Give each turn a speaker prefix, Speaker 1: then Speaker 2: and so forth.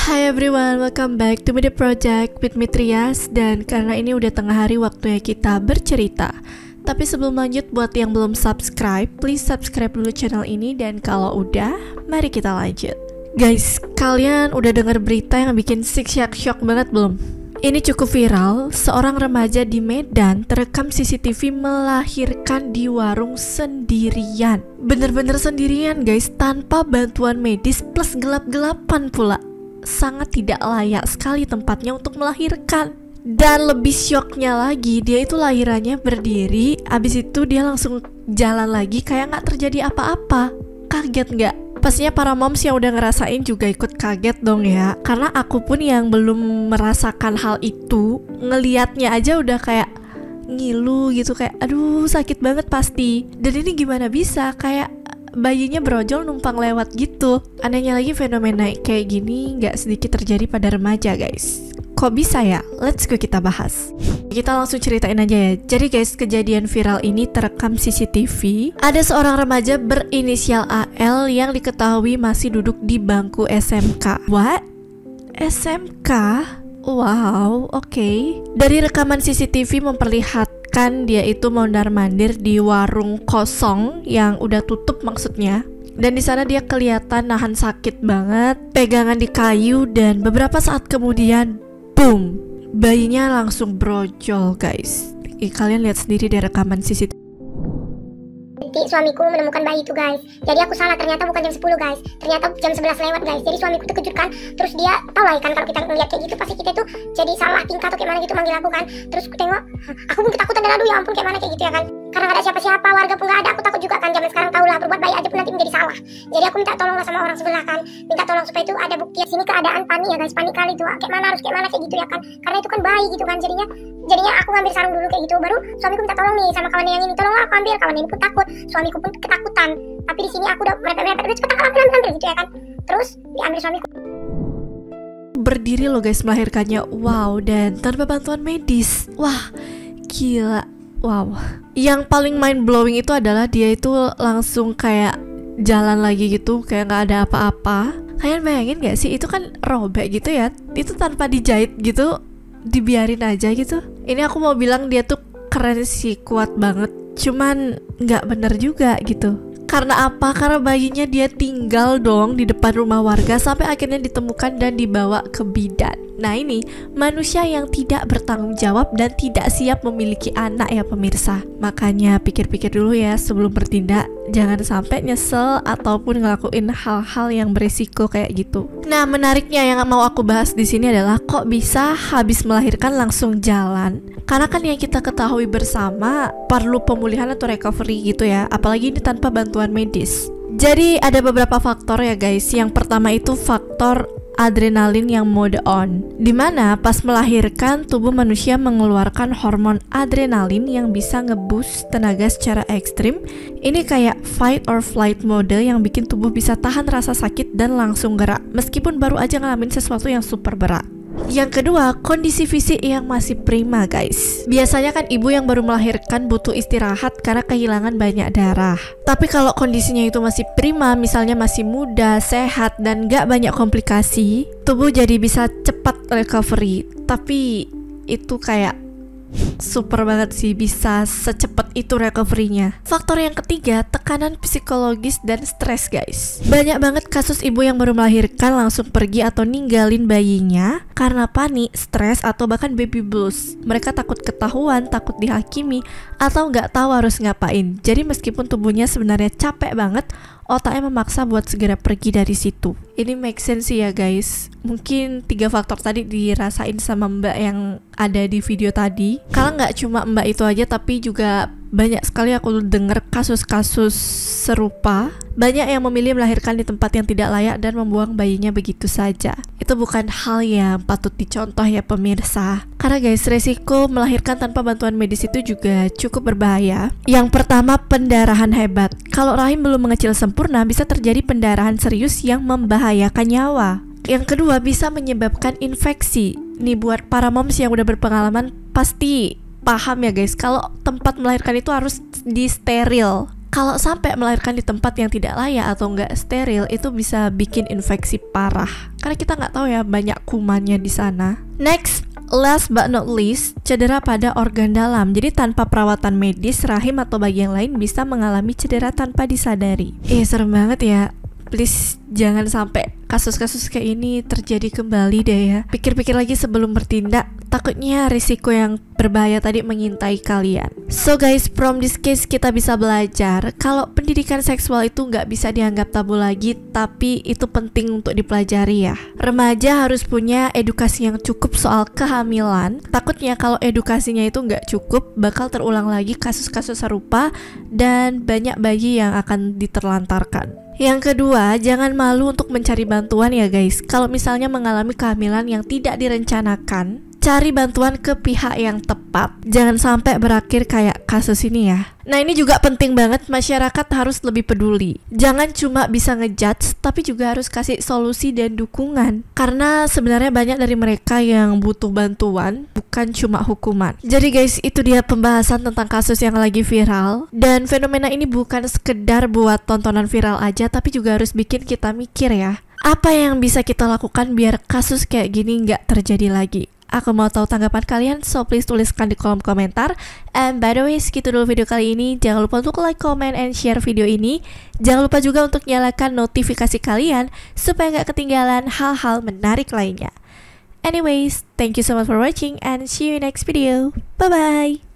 Speaker 1: Hi everyone, welcome back to Media Project with me Trias. Dan karena ini udah tengah hari waktunya kita bercerita. Tapi sebelum lanjut, buat yang belum subscribe, please subscribe dulu channel ini. Dan kalau udah, mari kita lanjut. Guys, kalian udah denger berita yang bikin shock banget belum? Ini cukup viral, seorang remaja di Medan terekam CCTV melahirkan di warung sendirian. Bener-bener sendirian guys, tanpa bantuan medis plus gelap-gelapan pula. Sangat tidak layak sekali tempatnya untuk melahirkan. Dan lebih syoknya lagi, dia itu lahirannya berdiri, abis itu dia langsung jalan lagi kayak gak terjadi apa-apa. Kaget gak? Pastinya para moms yang udah ngerasain juga ikut kaget dong ya. Karena aku pun yang belum merasakan hal itu, ngelihatnya aja udah kayak ngilu gitu, kayak aduh sakit banget pasti. Dan ini gimana bisa, kayak bayinya brojol numpang lewat gitu. Anehnya lagi, fenomena kayak gini gak sedikit terjadi pada remaja guys. Kok bisa ya? Let's go kita bahas. Kita langsung ceritain aja ya. Jadi guys, kejadian viral ini terekam CCTV. Ada seorang remaja berinisial AL yang diketahui masih duduk di bangku SMK. What? SMK? Wow, oke. Dari rekaman CCTV memperlihatkan dia itu mondar-mandir di warung kosong yang udah tutup maksudnya. Dan di sana dia kelihatan nahan sakit banget, pegangan di kayu, dan beberapa saat kemudian, boom, bayinya langsung brojol guys. Kalian lihat sendiri di rekaman CCTV.
Speaker 2: Suamiku menemukan bayi itu guys. Jadi aku salah, ternyata bukan jam 10 guys, ternyata jam 11 lewat guys. Jadi suamiku tuh kejut kan. Terus dia tahu lah kan, kalau kita ngeliat kayak gitu pasti kita tuh jadi salah tingkah atau kayak mana gitu manggil aku kan. Terus aku tengok, aku pun ketakutan dan aduh ya ampun kayak mana kayak gitu ya kan. Karena gak ada siapa-siapa, warga pun gak ada, aku takut juga kan. Zaman sekarang tau lah, berbuat baik aja pun nanti menjadi salah. Jadi aku minta tolong lah sama orang sebelah kan, minta tolong supaya itu ada bukti. Sini keadaan panik ya guys, panik kali tuh, kayak mana harus kayak mana kayak gitu ya kan. Karena itu kan bayi gitu kan, jadinya aku ngambil sarung dulu kayak gitu. Baru suamiku minta tolong nih sama kawan yang ini, tolong aku ambil. Kawan ini pun takut, suamiku pun ketakutan. Tapi di sini aku udah merepet-merepet, udah cepet ambil gitu ya kan. Terus diambil suamiku.
Speaker 1: Berdiri loh guys melahirkannya, wow, dan tanpa bantuan medis. Wah, gila. Wow. Yang paling mind blowing itu adalah dia itu langsung kayak jalan lagi gitu, kayak gak ada apa-apa. Kalian bayangin gak sih, itu kan robek gitu ya, itu tanpa dijahit gitu, dibiarin aja gitu. Ini aku mau bilang dia tuh keren sih, kuat banget. Cuman gak bener juga gitu. Karena apa? Karena bayinya dia tinggal dong di depan rumah warga sampai akhirnya ditemukan dan dibawa ke bidan. Nah ini manusia yang tidak bertanggung jawab dan tidak siap memiliki anak ya pemirsa. Makanya pikir-pikir dulu ya sebelum bertindak. Jangan sampai nyesel ataupun ngelakuin hal-hal yang beresiko kayak gitu. Nah menariknya yang mau aku bahas di sini adalah kok bisa habis melahirkan langsung jalan. Karena kan yang kita ketahui bersama perlu pemulihan atau recovery gitu ya. Apalagi ini tanpa bantuan medis. Jadi ada beberapa faktor ya guys. Yang pertama itu faktor adrenalin yang mode on, dimana pas melahirkan tubuh manusia mengeluarkan hormon adrenalin yang bisa ngeboost tenaga secara ekstrim. Ini kayak fight or flight mode yang bikin tubuh bisa tahan rasa sakit dan langsung gerak meskipun baru aja ngalamin sesuatu yang super berat. Yang kedua, kondisi fisik yang masih prima guys. Biasanya kan ibu yang baru melahirkan butuh istirahat karena kehilangan banyak darah. Tapi kalau kondisinya itu masih prima, misalnya masih muda, sehat, dan gak banyak komplikasi, tubuh jadi bisa cepat recovery. Tapi itu kayak super banget sih bisa secepat itu recovery-nya. Faktor yang ketiga, tekanan psikologis dan stres guys. Banyak banget kasus ibu yang baru melahirkan langsung pergi atau ninggalin bayinya karena panik, stres, atau bahkan baby blues. Mereka takut ketahuan, takut dihakimi, atau nggak tahu harus ngapain. Jadi meskipun tubuhnya sebenarnya capek banget, otaknya memaksa buat segera pergi dari situ. Ini make sense sih ya guys. Mungkin 3 faktor tadi dirasain sama mbak yang ada di video tadi. Karena nggak cuma mbak itu aja, tapi juga banyak sekali aku denger kasus-kasus serupa. Banyak yang memilih melahirkan di tempat yang tidak layak dan membuang bayinya begitu saja. Itu bukan hal yang patut dicontoh ya pemirsa. Karena guys, resiko melahirkan tanpa bantuan medis itu juga cukup berbahaya. Yang pertama, pendarahan hebat. Kalau rahim belum mengecil sempurna, bisa terjadi pendarahan serius yang membahayakan nyawa. Yang kedua, bisa menyebabkan infeksi. Nih buat para moms yang udah berpengalaman pasti paham ya guys, kalau tempat melahirkan itu harus di steril. Kalau sampai melahirkan di tempat yang tidak layak atau nggak steril, itu bisa bikin infeksi parah. Karena kita nggak tahu ya banyak kumannya di sana. Next, last but not least, cedera pada organ dalam. Jadi tanpa perawatan medis, rahim atau bagian lain bisa mengalami cedera tanpa disadari. Serem banget ya. Please jangan sampai kasus-kasus kayak ini terjadi kembali deh ya. Pikir-pikir lagi sebelum bertindak, takutnya risiko yang berbahaya tadi mengintai kalian. So guys, from this case kita bisa belajar kalau pendidikan seksual itu nggak bisa dianggap tabu lagi, tapi itu penting untuk dipelajari ya. Remaja harus punya edukasi yang cukup soal kehamilan. Takutnya kalau edukasinya itu nggak cukup, bakal terulang lagi kasus-kasus serupa dan banyak bayi yang akan diterlantarkan. Yang kedua, jangan malu untuk mencari bantuan ya guys. Kalau misalnya mengalami kehamilan yang tidak direncanakan, cari bantuan ke pihak yang tepat. Jangan sampai berakhir kayak kasus ini ya. Nah ini juga penting banget, masyarakat harus lebih peduli. Jangan cuma bisa ngejudge, tapi juga harus kasih solusi dan dukungan. Karena sebenarnya banyak dari mereka yang butuh bantuan, bukan cuma hukuman. Jadi guys, itu dia pembahasan tentang kasus yang lagi viral. Dan fenomena ini bukan sekedar buat tontonan viral aja, tapi juga harus bikin kita mikir ya. Apa yang bisa kita lakukan biar kasus kayak gini nggak terjadi lagi? Aku mau tahu tanggapan kalian, so please tuliskan di kolom komentar. And by the way, segitu dulu video kali ini. Jangan lupa untuk like, comment, and share video ini. Jangan lupa juga untuk nyalakan notifikasi kalian supaya nggak ketinggalan hal-hal menarik lainnya. Anyways, thank you so much for watching and see you in next video. Bye-bye!